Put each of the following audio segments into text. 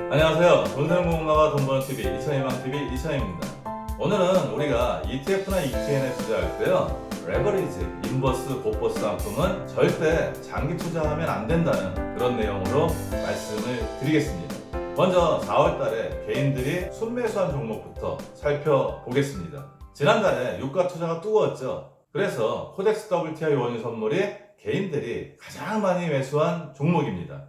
안녕하세요. 돈세는공부가 돈버는TV 이천희망TV 이천희입니다. 오늘은 우리가 ETF나 ETN에 투자할 때요, 레버리지, 인버스, 곧버스 상품은 절대 장기 투자하면 안 된다는 그런 내용으로 말씀을 드리겠습니다. 먼저 4월달에 개인들이 순매수한 종목부터 살펴보겠습니다. 지난달에 유가 투자가 뜨거웠죠. 그래서 코덱스 WTI 원유 선물이 개인들이 가장 많이 매수한 종목입니다.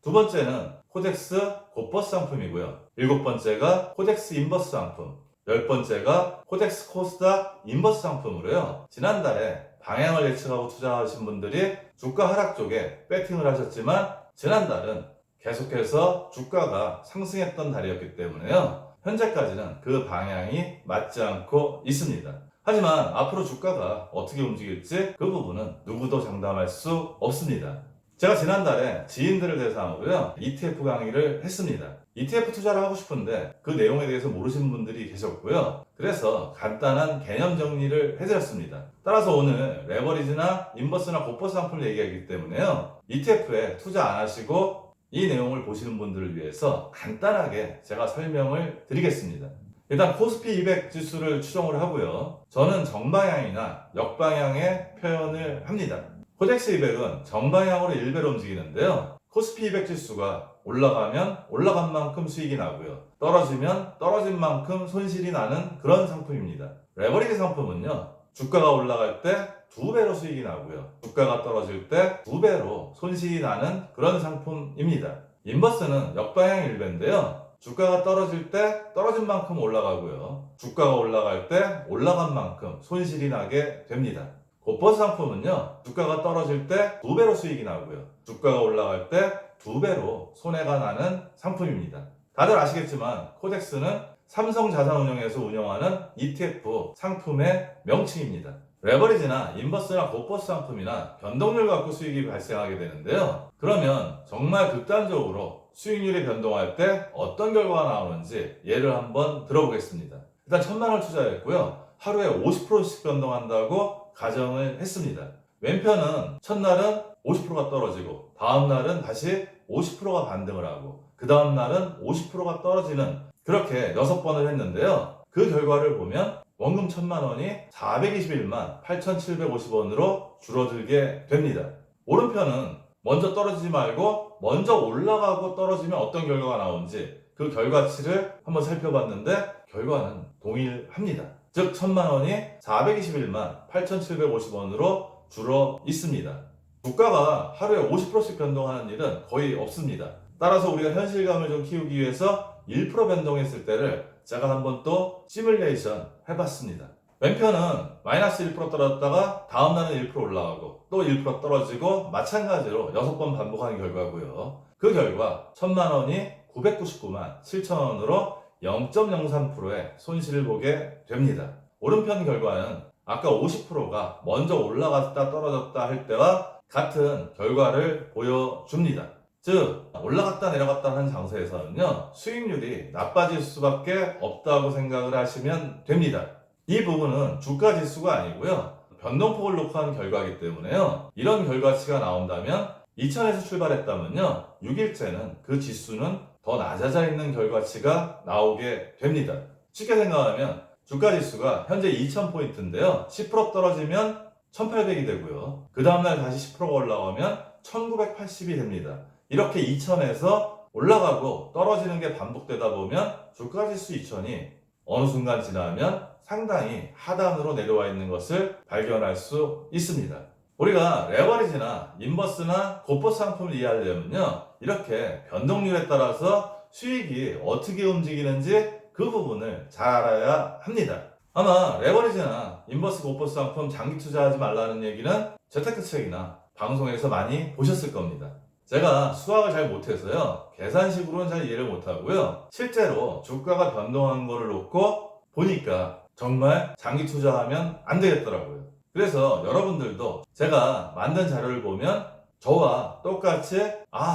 두 번째는 코덱스 곧버스 상품이고요. 일곱 번째가 코덱스 인버스 상품, 열 번째가 코덱스 코스닥 인버스 상품으로요. 지난달에 방향을 예측하고 투자하신 분들이 주가 하락 쪽에 배팅을 하셨지만 지난달은 계속해서 주가가 상승했던 달이었기 때문에요. 현재까지는 그 방향이 맞지 않고 있습니다. 하지만 앞으로 주가가 어떻게 움직일지 그 부분은 누구도 장담할 수 없습니다. 제가 지난달에 지인들을 대상으로요, ETF 강의를 했습니다. ETF 투자를 하고 싶은데 그 내용에 대해서 모르시는 분들이 계셨고요. 그래서 간단한 개념 정리를 해드렸습니다. 따라서 오늘 레버리지나 인버스나 곧버스 상품을 얘기하기 때문에요, ETF에 투자 안 하시고 이 내용을 보시는 분들을 위해서 간단하게 제가 설명을 드리겠습니다. 일단 코스피 200 지수를 추정을 하고요. 저는 정방향이나 역방향의 표현을 합니다. 코덱스 200은 정방향으로 일배로 움직이는데요. 코스피 200 지수가 올라가면 올라간 만큼 수익이 나고요. 떨어지면 떨어진 만큼 손실이 나는 그런 상품입니다. 레버리지 상품은요, 주가가 올라갈 때 2배로 수익이 나고요. 주가가 떨어질 때 2배로 손실이 나는 그런 상품입니다. 인버스는 역방향 일배인데요. 주가가 떨어질 때 떨어진 만큼 올라가고요. 주가가 올라갈 때 올라간 만큼 손실이 나게 됩니다. 곧버스 상품은요, 주가가 떨어질 때 2배로 수익이 나고요. 주가가 올라갈 때 2배로 손해가 나는 상품입니다. 다들 아시겠지만 코덱스는 삼성자산운용에서 운영하는 ETF 상품의 명칭입니다. 레버리지나 인버스나 곧버스 상품이나 변동률 갖고 수익이 발생하게 되는데요. 그러면 정말 극단적으로 수익률이 변동할 때 어떤 결과가 나오는지 예를 한번 들어보겠습니다. 일단 1000만원을 투자했고요. 하루에 50%씩 변동한다고 가정을 했습니다. 왼편은 첫날은 50%가 떨어지고 다음날은 다시 50%가 반등을 하고 그 다음날은 50%가 떨어지는, 그렇게 6번을 했는데요. 그 결과를 보면 원금 1000만원이 421만 8750원으로 줄어들게 됩니다. 오른편은 먼저 떨어지지 말고 먼저 올라가고 떨어지면 어떤 결과가 나오는지 그 결과치를 한번 살펴봤는데 결과는 동일합니다. 즉 1000만원이 421만 8750원으로 줄어 있습니다. 주가가 하루에 50%씩 변동하는 일은 거의 없습니다. 따라서 우리가 현실감을 좀 키우기 위해서 1% 변동했을 때를 제가 한번 또 시뮬레이션 해봤습니다. 왼편은 마이너스 1% 떨어졌다가 다음날은 1% 올라가고 또 1% 떨어지고 마찬가지로 6번 반복하는 결과고요. 그 결과 1000만원이 999만 7천원으로 0.03%의 손실을 보게 됩니다. 오른편 결과는 아까 50%가 먼저 올라갔다 떨어졌다 할 때와 같은 결과를 보여줍니다. 즉 올라갔다 내려갔다 하는 장세에서는요, 수익률이 나빠질 수밖에 없다고 생각을 하시면 됩니다. 이 부분은 주가 지수가 아니고요, 변동폭을 놓고 한 결과이기 때문에요. 이런 결과치가 나온다면 2000에서 출발했다면요, 6일째는 그 지수는 더 낮아져 있는 결과치가 나오게 됩니다. 쉽게 생각하면 주가 지수가 현재 2000포인트인데요. 10% 떨어지면 1800이 되고요. 그 다음날 다시 10%가 올라가면 1980이 됩니다. 이렇게 2000에서 올라가고 떨어지는 게 반복되다 보면 주가 지수 2000이 어느 순간 지나면 상당히 하단으로 내려와 있는 것을 발견할 수 있습니다. 우리가 레버리지나 인버스나 곧버스 상품을 이해하려면요, 이렇게 변동률에 따라서 수익이 어떻게 움직이는지 그 부분을 잘 알아야 합니다. 아마 레버리지나 인버스, 곧버스 상품 장기 투자하지 말라는 얘기는 재테크책이나 방송에서 많이 보셨을 겁니다. 제가 수학을 잘 못해서요, 계산식으로는 잘 이해를 못하고요, 실제로 주가가 변동한 거를 놓고 보니까 정말 장기 투자하면 안 되겠더라고요. 그래서 여러분들도 제가 만든 자료를 보면 저와 똑같이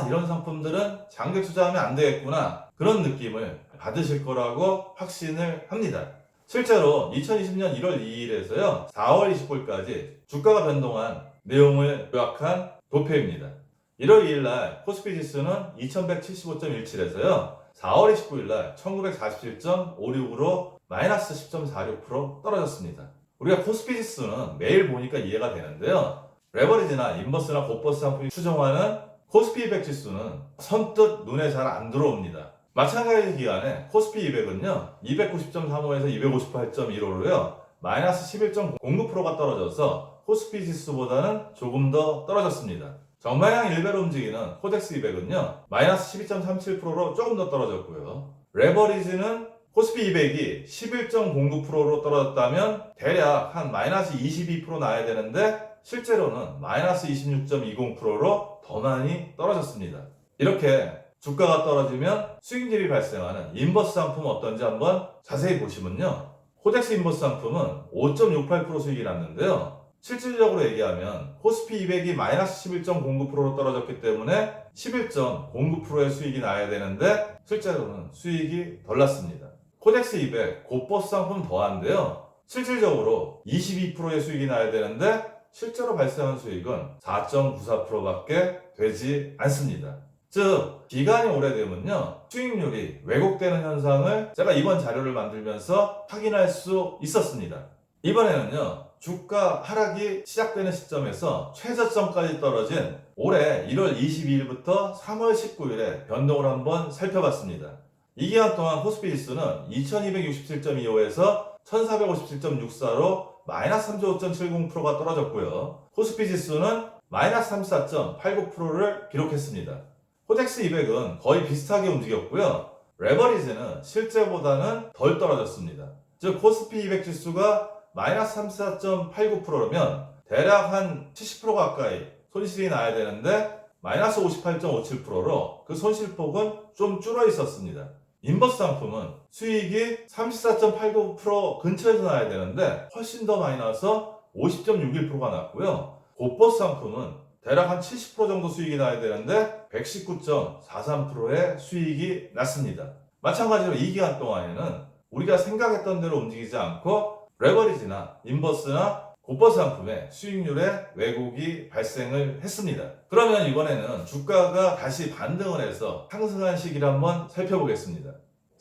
이런 상품들은 장기 투자하면 안 되겠구나, 그런 느낌을 받으실 거라고 확신을 합니다. 실제로 2020년 1월 2일에서요 4월 29일까지 주가가 변동한 내용을 요약한 도표입니다. 1월 2일 날 코스피 지수는 2175.17에서요 4월 29일 날 1947.56으로 마이너스 10.46% 떨어졌습니다. 우리가 코스피 지수는 매일 보니까 이해가 되는데요. 레버리지나 인버스나 곧버스 상품이 추정하는 코스피 200 지수는 선뜻 눈에 잘 안 들어옵니다. 마찬가지 기간에 코스피 200은요 290.35에서 258.15로요 마이너스 11.09%가 떨어져서 코스피 지수보다는 조금 더 떨어졌습니다. 정방향 일배로 움직이는 코덱스 200은요 마이너스 12.37%로 조금 더 떨어졌고요. 레버리지는 코스피 200이 11.09%로 떨어졌다면 대략 한 마이너스 22% 나야 되는데 실제로는 마이너스 26.20%로 더 많이 떨어졌습니다. 이렇게 주가가 떨어지면 수익률이 발생하는 인버스 상품 어떤지 한번 자세히 보시면요. 코덱스 인버스 상품은 5.68% 수익이 났는데요. 실질적으로 얘기하면 코스피 200이 마이너스 11.09%로 떨어졌기 때문에 11.09%의 수익이 나야 되는데 실제로는 수익이 덜 났습니다. 코덱스 200 곧버스 상품 더한데요. 실질적으로 22%의 수익이 나야 되는데 실제로 발생한 수익은 4.94%밖에 되지 않습니다. 즉 기간이 오래되면요 수익률이 왜곡되는 현상을 제가 이번 자료를 만들면서 확인할 수 있었습니다. 이번에는요 주가 하락이 시작되는 시점에서 최저점까지 떨어진 올해 1월 22일부터 3월 19일의 변동을 한번 살펴봤습니다. 이 기간 동안 코스피 지수는 2267.25에서 1457.64로 마이너스 35.70%가 떨어졌고요. 코스피 지수는 마이너스 34.89%를 기록했습니다. 코덱스 200은 거의 비슷하게 움직였고요. 레버리지는 실제보다는 덜 떨어졌습니다. 즉 코스피 200 지수가 마이너스 34.89%면 대략 한 70% 가까이 손실이 나야 되는데 마이너스 58.57%로 그 손실폭은 좀 줄어 있었습니다. 인버스 상품은 수익이 34.89% 근처에서 나야 되는데 훨씬 더 많이 나서 50.61%가 났고요. 곧버스 상품은 대략 한 70% 정도 수익이 나야 되는데 119.43%의 수익이 났습니다. 마찬가지로 이 기간 동안에는 우리가 생각했던 대로 움직이지 않고 레버리지나 인버스나 곧버스 상품의 수익률에 왜곡이 발생을 했습니다. 그러면 이번에는 주가가 다시 반등을 해서 상승한 시기를 한번 살펴보겠습니다.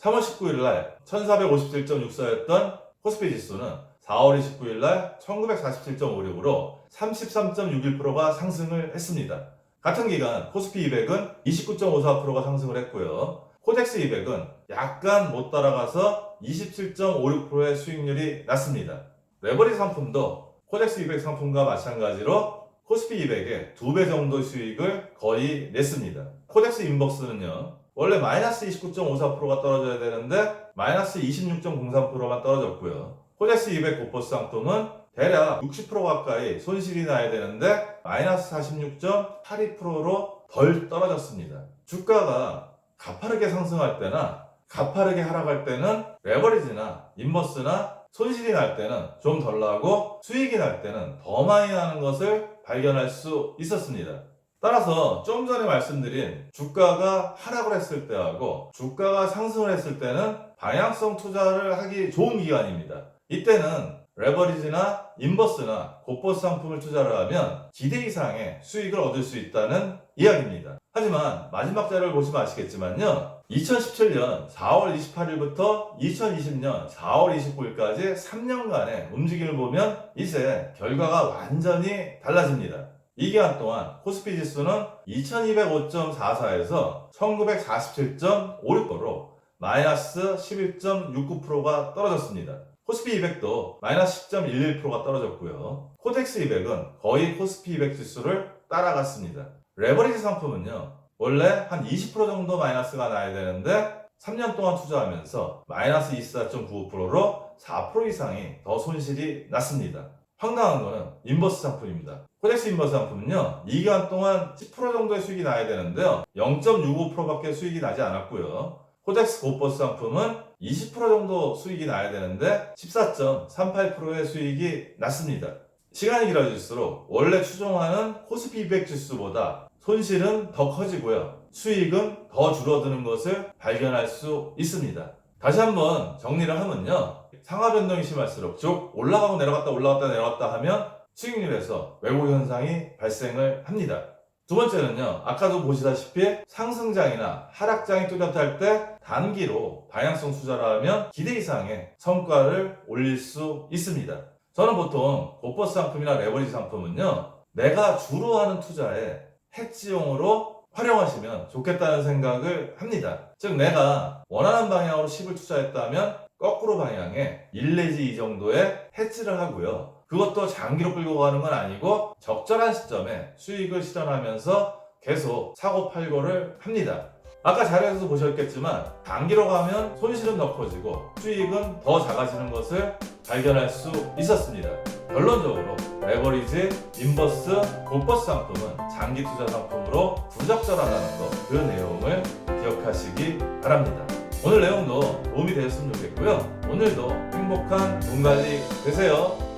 3월 19일 날 1457.64였던 코스피 지수는 4월 29일 날 1947.56으로 33.61%가 상승을 했습니다. 같은 기간 코스피 200은 29.54%가 상승을 했고요. 코덱스 200은 약간 못 따라가서 27.56%의 수익률이 났습니다. 레버리지 상품도 코덱스 200 상품과 마찬가지로 코스피 200의 2배 정도 수익을 거의 냈습니다. 코덱스 인버스는요 원래 마이너스 29.54%가 떨어져야 되는데 마이너스 26.03%만 떨어졌고요. 코덱스 200 곧버스 상품은 대략 60% 가까이 손실이 나야 되는데 마이너스 46.82%로 덜 떨어졌습니다. 주가가 가파르게 상승할 때나 가파르게 하락할 때는 레버리지나 인버스나 손실이 날 때는 좀 덜 나고 수익이 날 때는 더 많이 나는 것을 발견할 수 있었습니다. 따라서 좀 전에 말씀드린 주가가 하락을 했을 때하고 주가가 상승을 했을 때는 방향성 투자를 하기 좋은 기간입니다. 이때는 레버리지나 인버스나 곧버스 상품을 투자를 하면 기대 이상의 수익을 얻을 수 있다는 이야기입니다. 하지만 마지막 자료를 보시면 아시겠지만요. 2017년 4월 28일부터 2020년 4월 29일까지 3년간의 움직임을 보면 이제 결과가 완전히 달라집니다. 이 기간 동안 코스피 지수는 2205.44에서 1947.56%로 마이너스 11.69%가 떨어졌습니다. 코스피 200도 마이너스 10.11%가 떨어졌고요. 코덱스 200은 거의 코스피 200 지수를 따라갔습니다. 레버리지 상품은요 원래 한 20% 정도 마이너스가 나야 되는데 3년 동안 투자하면서 마이너스 24.95%로 4% 이상이 더 손실이 났습니다. 황당한 거는 인버스 상품입니다. 코덱스 인버스 상품은요 이 기간 동안 10% 정도의 수익이 나야 되는데요 0.65%밖에 수익이 나지 않았고요. 코덱스 곧버스 상품은 20% 정도 수익이 나야 되는데 14.38%의 수익이 났습니다. 시간이 길어질수록 원래 추정하는 코스피 200 지수보다 손실은 더 커지고요. 수익은 더 줄어드는 것을 발견할 수 있습니다. 다시 한번 정리를 하면요. 상하 변동이 심할수록 쭉 올라가고 내려갔다 올라갔다 내려갔다 하면 수익률에서 왜곡 현상이 발생을 합니다. 두 번째는요, 아까도 보시다시피 상승장이나 하락장이 뚜렷할 때 단기로 방향성 투자를 하면 기대 이상의 성과를 올릴 수 있습니다. 저는 보통 고버스 상품이나 레버리지 상품은요, 내가 주로 하는 투자에 해지용으로 활용하시면 좋겠다는 생각을 합니다. 즉 내가 원하는 방향으로 10을 투자했다면 거꾸로 방향에 1 내지 2 정도의 해지를 하고요. 그것도 장기로 끌고 가는 건 아니고 적절한 시점에 수익을 실현하면서 계속 사고 팔고를 합니다. 아까 자료에서 보셨겠지만 단기로 가면 손실은 더 커지고 수익은 더 작아지는 것을 발견할 수 있었습니다. 결론적으로 레버리지, 인버스, 고버스 상품은 장기 투자 상품으로 부적절하다는 것, 그 내용을 기억하시기 바랍니다. 오늘 내용도 도움이 되었으면 좋겠고요. 오늘도 행복한 돈 관리 되세요.